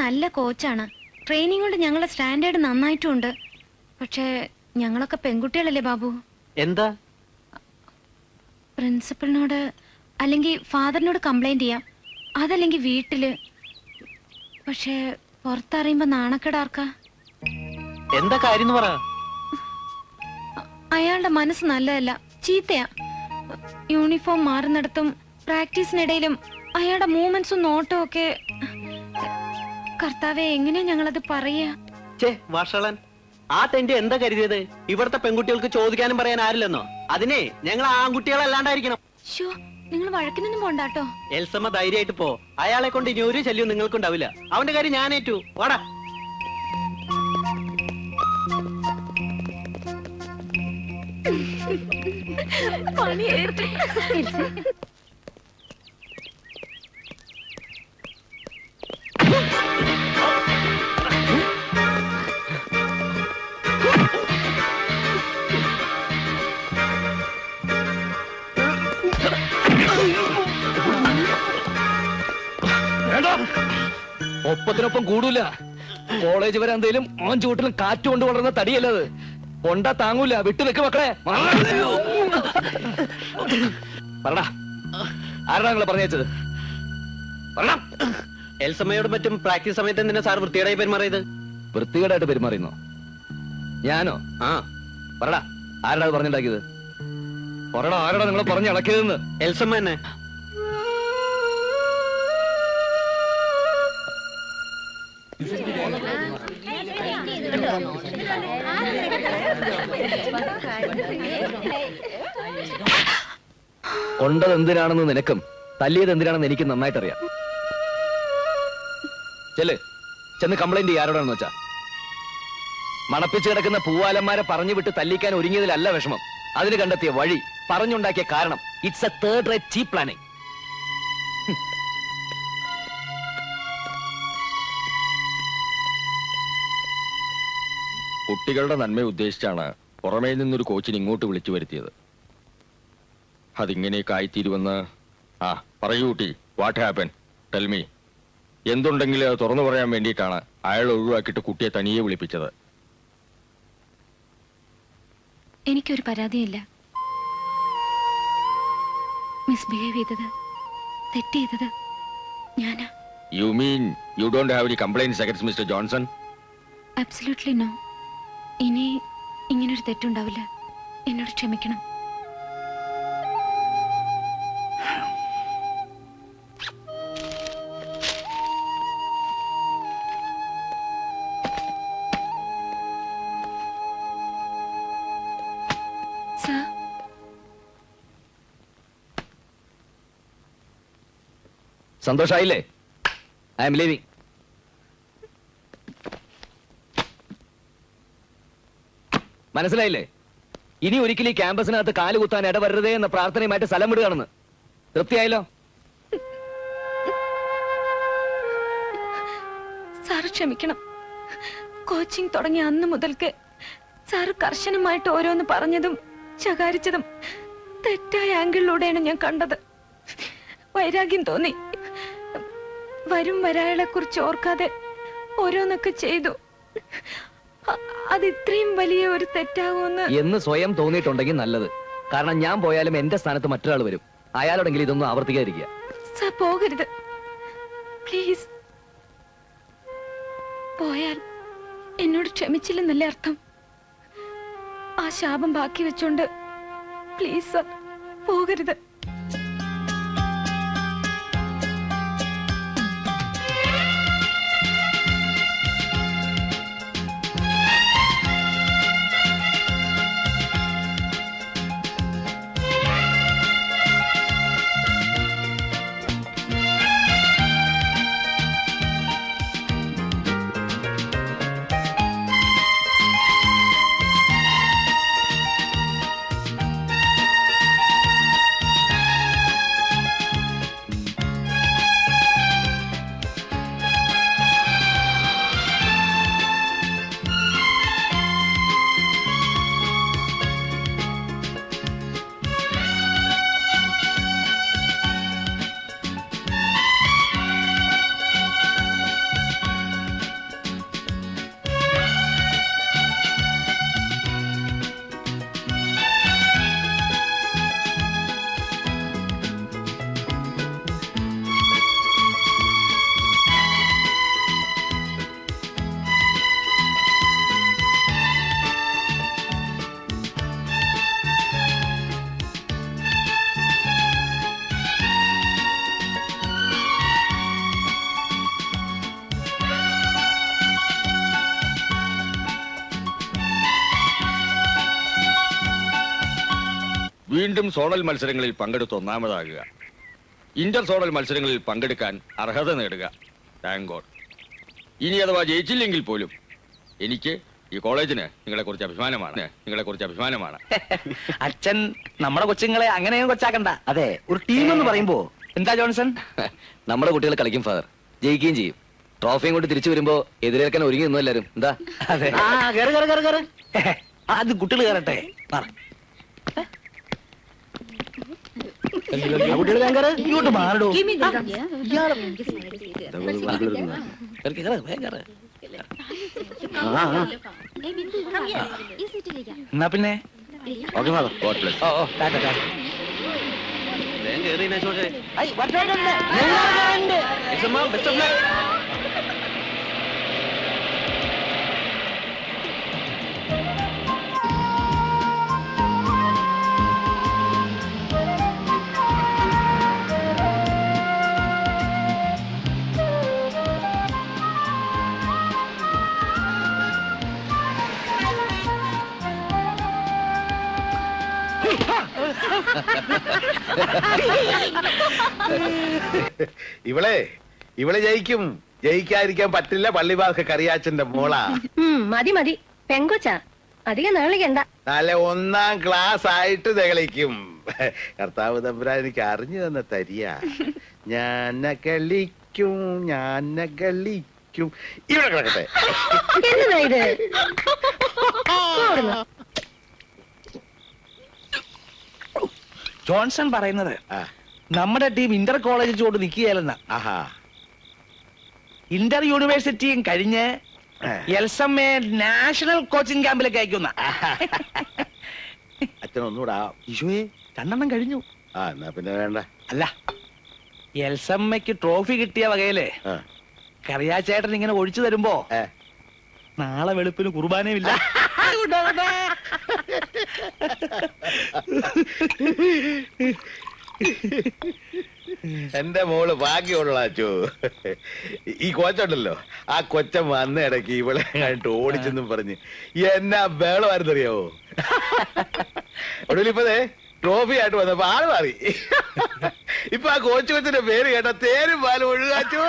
നല്ല കോച്ചാണ്. ട്രെയിനിങ് കൊണ്ട് ഞങ്ങളെ സ്റ്റാൻഡേർഡ് നന്നായിട്ടുണ്ട്. പക്ഷേ ഞങ്ങളൊക്കെ പെൺകുട്ടികളല്ലേ ബാബു. എന്താ? പ്രിൻസിപ്പലിനോട് അല്ലെങ്കിൽ ഫാദറിനോട് കംപ്ലൈന്റ് ചെയ്യാം, അതല്ലെങ്കിൽ വീട്ടില്. പക്ഷേ പുറത്തറിയുമ്പോ നാണക്കേടാർക്കാ? എന്താ കാര്യം പറ. അയാളുടെ മനസ്സ് നല്ലതല്ല, ചീത്തയാ. യൂണിഫോം മാറുന്നിടത്തും പ്രാക്ടീസിനിടയിലും അയാളുടെ മൂവ്മെന്റ്സും നോട്ടവും ഒക്കെ. കർത്താവെ, എങ്ങനെയാ ഞങ്ങളത് പറയാ? വഷളൻ. ആ തെണ്ടി എന്താ കരുതിയത്? ഇവിടുത്തെ പെൺകുട്ടികൾക്ക് ചോദിക്കാനും പറയാൻ ആരില്ലെന്നോ? അതിനെ ഞങ്ങൾ ആൺകുട്ടികളല്ലാണ്ടായിരിക്കണം. നിങ്ങൾ വഴക്കിനൊന്നും പോണ്ടാട്ടോ. എൽസമ്മ ധൈര്യമായിട്ട് പോ. അയാളെ കൊണ്ട് ഇനി ഒരു ശല്യവും നിങ്ങൾക്കുണ്ടാവില്ല. അവന്റെ കാര്യം ഞാൻ ഏറ്റു. വാടാ. ഒപ്പത്തിനൊപ്പം കൂടൂല. കോളേജ് വരെ എന്തേലും ഓൻ ചൂട്ടിലും കാറ്റ് കൊണ്ട് വളർന്ന തടിയല്ലത്. കൊണ്ടാ താങ്ങൂല. വിട്ടുവെക്ക് മക്കളെ. പറടാ, ആരാ നിങ്ങളെ പറഞ്ഞത്? എൽസമ്മയോട് മറ്റും പ്രാക്ടീസ് സമയത്ത് എന്തിനാ സാർ വൃത്തികേടായി പെരുമാറിയത്? വൃത്തികേടായിട്ട് പെരുമാറിയെന്നോ? ഞാനോ? പറടാ, ആരാടാ അത് പറഞ്ഞുണ്ടാക്കിയത്? പറടാ, ആരാടാ നിങ്ങളെ പറഞ്ഞിളക്കിയതെന്ന്? എൽസമ്മ തന്നെ. കൊണ്ടത് എന്തിനാണെന്ന് നിനക്കും തല്ലിയത് എന്തിനാണെന്ന് എനിക്ക് നന്നായിട്ടറിയാം. ചെന്ന് കംപ്ലൈന്റ് ആരോടാണെന്ന് വെച്ചാ. മണപ്പിച്ച് കിടക്കുന്ന പൂവാലന്മാരെ പറഞ്ഞു വിട്ട് തല്ലിക്കാൻ ഒരുങ്ങിയതിലല്ല വിഷമം, അതിന് കണ്ടെത്തിയ വഴി, പറഞ്ഞുണ്ടാക്കിയ കാരണം. It's A third rate cheap planning. കുട്ടികളുടെ നന്മ ഉദ്ദേശിച്ചാണ് പുറമേ നിന്നൊരു കോച്ചിന് ഇങ്ങോട്ട് വിളിച്ചു വരുത്തിയത്. അതിങ്ങനെയൊക്കെ ആയിത്തീരുവെന്ന്. പറയൂ കുട്ടി, വാട്ട് ഹാപ്പൻ? Tell me. എന്തുണ്ടെങ്കിലും അത് തുറന്നു പറയാൻ വേണ്ടിയിട്ടാണ് അയാൾ ഒഴിവാക്കിയിട്ട് കുട്ടിയെ തനിയെ വിളിപ്പിച്ചത്. എനിക്കൊരു പരാതിയില്ല. മിസ്ബിഹേവ് ചെയ്തത്, തെറ്റ് ചെയ്തത് ഞാനാ. You mean you don't have any complaints against mister Johnson? Absolutely no. ഇനി ഇങ്ങനൊരു തെറ്റുണ്ടാവില്ല. എന്നോട് ക്ഷമിക്കണം. സന്തോഷായില്ലേ? I'm leaving. മനസ്സിലായില്ലേ? ഇനി ഒരിക്കലും ഈ ക്യാമ്പസിനകത്ത് കാലുകുത്താൻ ഇടവരരുതേ എന്ന പ്രാർത്ഥനയുമായിട്ട് സ്ഥലം വിടുകയാണെന്ന്. തൃപ്തിയായല്ലോ? സാറ് ക്ഷമിക്കണം. കോച്ചിങ് തുടങ്ങിയ അന്ന് മുതൽക്ക് സാറ് കർശനമായിട്ട് ഓരോന്ന് പറഞ്ഞതും ശകാരിച്ചതും തെറ്റായ ആംഗിളിലൂടെയാണ് ഞാൻ കണ്ടത്. വൈരാഗ്യം തോന്നി. വരും വരാകളെ കുറിച്ച് ഓർക്കാതെ ഓരോന്നൊക്കെ ചെയ്തു. അത് ഇത്രയും വലിയ ഒരു തെറ്റാകുമെന്ന് എന്ന് സ്വയം തോന്നിയിട്ടുണ്ടെങ്കിൽ നല്ലത്. കാരണം ഞാൻ പോയാലും എന്റെ സ്ഥാനത്ത് മറ്റൊരാൾ വരും. അയാളോടെങ്കിലും ഇതൊന്നും ആവർത്തിക്കാതിരിക്കുക. സാർ പോകരുത് പ്ലീസ്. പോയാൽ എന്നോട് ക്ഷമിച്ചില്ലെന്നല്ലേ അർത്ഥം? ആ ശാപം ബാക്കി വെച്ചോണ്ട് പ്ലീസ് സാർ പോകരുത്. വീണ്ടും സോണൽ മത്സരങ്ങളിൽ പങ്കെടുത്ത് ഒന്നാമതാകുക, ഇന്റർ സോണൽ മത്സരങ്ങളിൽ പങ്കെടുക്കാൻ അർഹത നേടുക. Thank God. ഇനി അഥവാ ജയിച്ചില്ലെങ്കിൽ പോലും എനിക്ക് ഈ കോളേജിന് നിങ്ങളെ കുറിച്ച് അഭിമാനമാണ്. അച്ഛൻ നമ്മുടെ കൊച്ചുങ്ങളെ അങ്ങനെയും കൊച്ചാക്കണ്ട. അതെ, ഒരു ടീം എന്ന് പറയുമ്പോ എന്താ ജോൺസൺ, നമ്മുടെ കുട്ടികൾ കളിക്കും ഫാദർ, ജയിക്കുകയും ചെയ്യും. ട്രോഫിയും കൊണ്ട് തിരിച്ചു വരുമ്പോ എതിരേൽക്കാൻ ഒരുങ്ങി നിന്നു എല്ലാരും. എന്താ? അതെ, അത് കുട്ടികൾ കയറട്ടെ. ഇങ്ങോട്ട് മാറടോ. എന്നാ പിന്നെ ഓക്കെ ഫാദർ, ഗോഡ് ബ്ലെസ്. ഇവളെ ജയിക്കും. ജയിക്കാതിരിക്കാൻ പറ്റില്ല. പള്ളിവാസ കറിയാച്ചന്റെ മോളാ. മതി മതി, പെങ്കൊച്ചാ, അധികം നേളിക്കണ്ട. നല്ല 1ാം ക്ലാസ് ആയിട്ട് തെളിക്കും. കർത്താവ് തമ്പുരാൻ എനിക്ക് അറിഞ്ഞു തന്ന തരിയ. ഞാൻ കളിക്കും. ഇവിടെ കിടക്കട്ടെ. എന്നതാ ഇത്? ജോൺസൺ പറയുന്നത് നമ്മുടെ ടീം ഇന്റർ കോളേജ് ചോട്ട് നിൽക്കുകയല്ലെന്ന. ഇന്റർ യൂണിവേഴ്സിറ്റിയും കഴിഞ്ഞ് എൽസമ്മയെ നാഷണൽ കോച്ചിങ് ക്യാമ്പിലേക്ക് അയക്കുന്ന. അച്ഛനൊന്നുകൂടാ. ഈശോയെ, 2 കഴിഞ്ഞു. എന്നാ പിന്നെ വേണ്ട. അല്ല, എൽസമ്മയ്ക്ക് ട്രോഫി കിട്ടിയ വകയില് കറിയാച്ചേട്ടൻ ഇങ്ങനെ ഒഴിച്ചു തരുമ്പോ നാളെ വെളുപ്പിന് കുർബാനയുമില്ല. എന്റെ മോള് ഭാഗ്യമുള്ള അച്ചു. ഈ കോച്ചുണ്ടല്ലോ, ആ കൊച്ചൻ വന്ന ഇടയ്ക്ക് ഇവളെ കണ്ടിട്ട് ഓടിച്ചെന്നും പറഞ്ഞ് എന്നാ ബേളമായിരുന്നറിയാവോ. ഒടുവിലിപ്പതേ ട്രോഫി ആയിട്ട് വന്നപ്പോ ആള് മാറി. ഇപ്പൊ ആ കോച്ചു കൊച്ചിന്റെ പേര് കേട്ട തേരും പാലും ഒഴുകാച്ചു.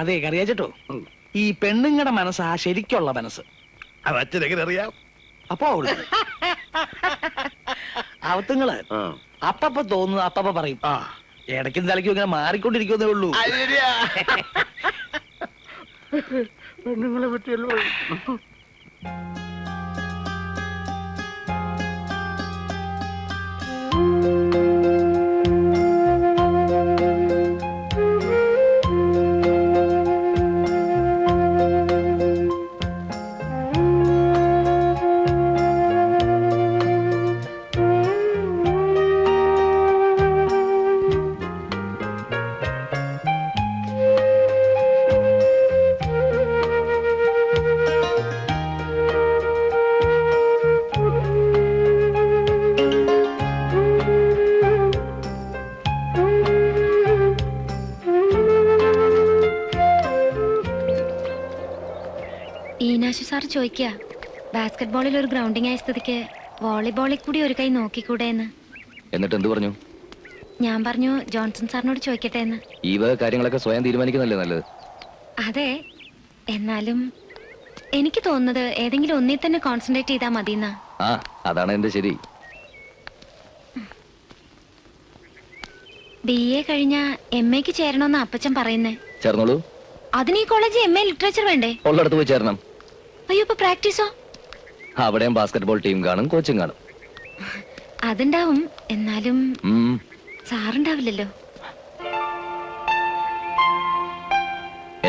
അതെ കറിയാച്ചോ, ഈ പെണ്ണുങ്ങളുടെ മനസ്സാ ശരിക്കുള്ള മനസ്സ്. അത് അച്ഛനെങ്ങനെ അറിയാം? അപ്പോ അവത്തുങ്ങള് അപ്പപ്പ തോന്നുന്നു അപ്പപ്പ പറയും. ഇടയ്ക്കും തലയ്ക്കും ഇങ്ങനെ മാറിക്കൊണ്ടിരിക്കുന്നേ ഉള്ളൂ. പെണ്ണുങ്ങളെ പറ്റിയല്ലോ. ഈനാശു സാർ ചോദിക്കുക, ബാസ്കറ്റ് ബോളിൽ ഒരു ഗ്രൗണ്ടിങ് ആയ സ്ഥിതിക്ക് വോളിബോളിൽ കൂടി ഒരു കൈ നോക്കിക്കൂടെ എന്ന്. എന്നിട്ട് എന്ത് പറഞ്ഞു? ഞാൻ പറഞ്ഞു ജോൺസൺ സാറിനോട് ചോദിക്കട്ടെ എന്ന്. ഈ വക കാര്യങ്ങളൊക്കെ സ്വയം തീരുമാനിക്കുന്നല്ലേ നല്ലത്. അതെ, എന്നാലും എനിക്ക് തോന്നുന്നത് ഏതെങ്കിലും ഒന്നിൽ തന്നെ കോൺസെൻട്രേറ്റ് ചെയ്താൽ മതിയെന്നാ. അതാണ് എന്റെ ശരി. BA കഴിഞ്ഞ MAക്ക് ചേരണമെന്ന് അപ്പച്ചൻ പറയുന്നേ. ചേർന്നോളൂ. അതിന് ഈ കോളേജ് MA ലിറ്ററേച്ചർ വേണ്ടേ? ഉള്ളടത്ത് പോയി ചേരണം. അയ്യോ, ഇപ്പൊ പ്രാക്ടീസോ? അവിടെയും ബാസ്കറ്റ് ബോൾ ടീം കാണും, കോച്ചിങ് കാണും. അതുണ്ടാവും, എന്നാലും സാറുണ്ടാവില്ലല്ലോ.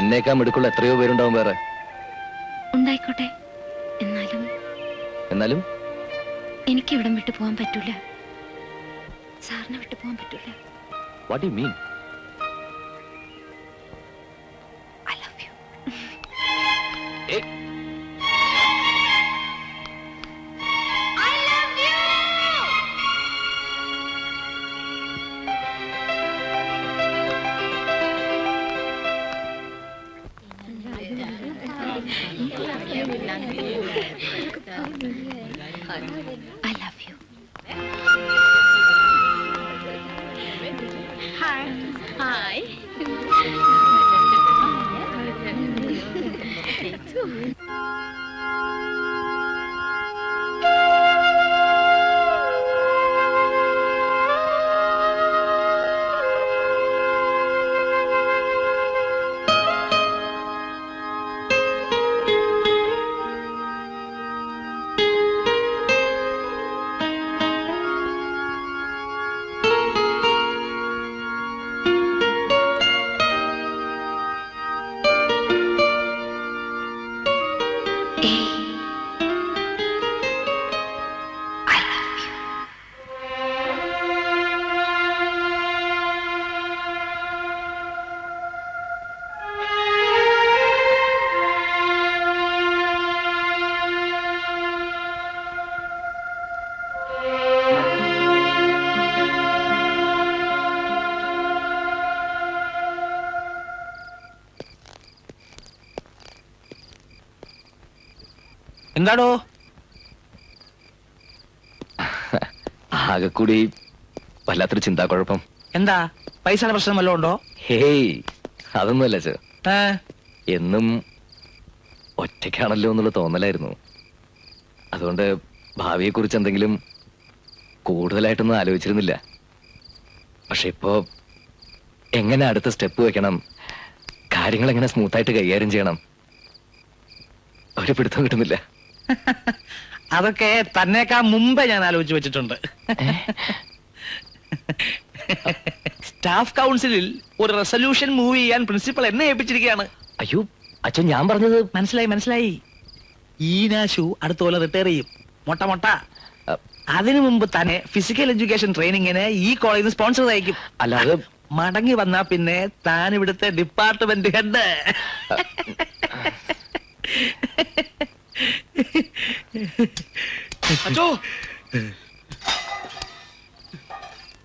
എന്നേക്കാ മിടുക്കുള്ള എത്രയോ പേരുണ്ടാവും വേറെ. ഉണ്ടായിക്കോട്ടെ, എന്നാലും എനിക്ക് ഇവിടം വിട്ടു പോകാൻ പറ്റൂല. സാറിനെ വിട്ടു പോകാൻ പറ്റൂല. What you mean? I love you. I love you. Hi. എന്താടോ? ആകെ കൂടി വല്ലാത്തൊരു ചിന്താക്കുഴപ്പം. എന്താ പൈസയുടെ പ്രശ്നം വല്ലതും ഉണ്ടോ? ഹേയ്, അതൊന്നുമല്ല ചേ. എന്നും ഒറ്റയ്ക്കാണല്ലോ എന്നുള്ള തോന്നലായിരുന്നു. അതുകൊണ്ട് ഭാവിയെ കുറിച്ച് എന്തെങ്കിലും കൂടുതലായിട്ടൊന്നും ആലോചിച്ചിരുന്നില്ല. പക്ഷെ ഇപ്പോ എങ്ങനെ അടുത്ത സ്റ്റെപ്പ് വെക്കണം, കാര്യങ്ങൾ എങ്ങനെ സ്മൂത്തായിട്ട് കൈകാര്യം ചെയ്യണം, ഒരു പിടുത്തം കിട്ടുന്നില്ല. അതൊക്കെ തന്നേക്കാ മുമ്പേ ഞാൻ ആലോചിച്ച് വെച്ചിട്ടുണ്ട്. സ്റ്റാഫ് കൗൺസിലിൽ ഒരു റെസൊല്യൂഷൻ മൂവ് ചെയ്യാൻ പ്രിൻസിപ്പൽ എന്നെ ഏൽപ്പിച്ചിരിക്കുകയാണ്. അയ്യോ അച്ഛൻ, ഞാൻ പറഞ്ഞത് മനസ്സിലായി. ഈനാശു അടുത്ത പോലെ റിട്ടയർ ചെയ്യും. മൊട്ട അതിനു മുമ്പ് തന്നെ ഫിസിക്കൽ എഡ്യൂക്കേഷൻ ട്രെയിനിങ്ങിന് ഈ കോളേജിൽ സ്പോൺസർ അയക്കും. അല്ലാതെ മടങ്ങി വന്നാ പിന്നെ താൻ ഇവിടുത്തെ ഡിപ്പാർട്ട്മെന്റ് ഹെഡ്.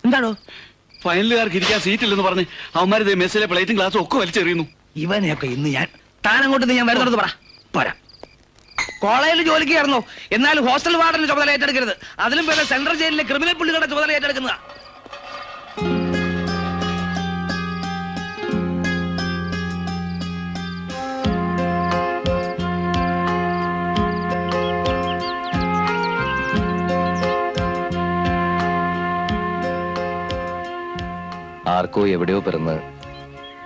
എന്താണോ? ഫൈനലുകാർക്ക് ഇരിക്കാൻ സീറ്റില്ലെന്ന് പറഞ്ഞ് അവന്മാരിത് മെസ്സിലെ പ്ലേറ്റും ഗ്ലാസും ഒക്കെ വലിച്ചെറിയുന്നു. ഇവനെയൊക്കെ ഇന്ന് ഞാൻ താനങ്ങോട്ട് ഞാൻ വരുന്നത് പോരാ. കോളേജിൽ ജോലിക്ക് കയറുന്നു, എന്നാൽ ഹോസ്റ്റൽ വാർഡന്റെ ചുമതല ഏറ്റെടുക്കരുത്. അതിലും പേരെ സെൻട്രൽ ജയിലിലെ ക്രിമിനൽ പുള്ളികളുടെ ചുമതല ഏറ്റെടുക്കുന്നതാ. ആർക്കോ എവിടെയോ പിറന്ന്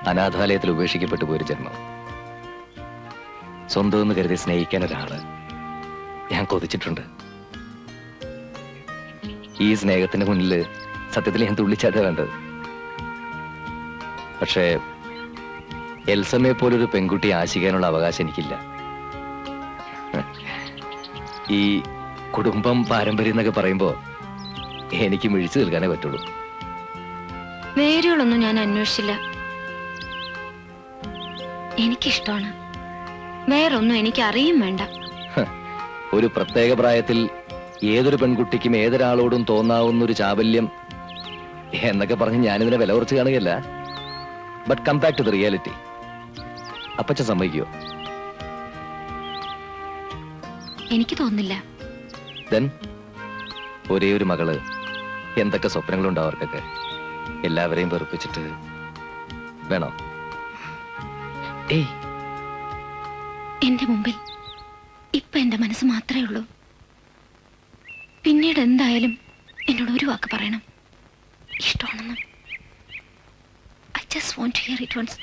അനാഥാലയത്തിൽ ഉപേക്ഷിക്കപ്പെട്ടു പോയൊരു ജന്മം. സ്വന്തം എന്ന് കരുതി സ്നേഹിക്കാൻ ഒരാള് ഞാൻ കൊതിച്ചിട്ടുണ്ട്. ഈ സ്നേഹത്തിന്റെ മുന്നിൽ സത്യത്തിൽ ഞാൻ തുള്ളിച്ചാറ്റാ വേണ്ടത്. പക്ഷേ എൽസമ്മയെ പോലൊരു പെൺകുട്ടി ആശിക്കാനുള്ള അവകാശം എനിക്കില്ല. ഈ കുടുംബം പാരമ്പര്യം എന്നൊക്കെ പറയുമ്പോ എനിക്ക് മിഴിച്ചു നിൽക്കാനേ പറ്റുള്ളൂ. പേരുകളൊന്നും ഞാൻ അന്വേഷിച്ചില്ല. എനിക്കിഷ്ടമാണ്. വേറൊന്നും എനിക്ക് അറിയും വേണ്ട. ഒരു പ്രത്യേക പ്രായത്തിൽ ഏതൊരു പെൺകുട്ടിക്കും ഏതൊരാളോടും തോന്നാവുന്ന ഒരു ചാബല്യം എന്നൊക്കെ പറഞ്ഞ് ഞാനിതിനെ വില കുറച്ച് കാണുകയല്ല. But come back to the reality. അപ്പച്ച സമ്മതിക്കോ? എനിക്ക് തോന്നില്ല. ദെൻ ഒരേ ഒരു മകള്, എന്തൊക്കെ സ്വപ്നങ്ങളുണ്ടോ അവർക്കൊക്കെ. എല്ലാവരെയും വെറുപ്പിച്ചിട്ട് വേണോ? ഏയ്, എന്റെ മുമ്പിൽ ഇപ്പൊ എന്റെ മനസ്സ് മാത്രമേ ഉള്ളൂ. പിന്നീട് എന്തായാലും എന്നോട് ഒരു വാക്ക് പറയണം, ഇഷ്ടമാണെന്ന്. I just want to hear it once.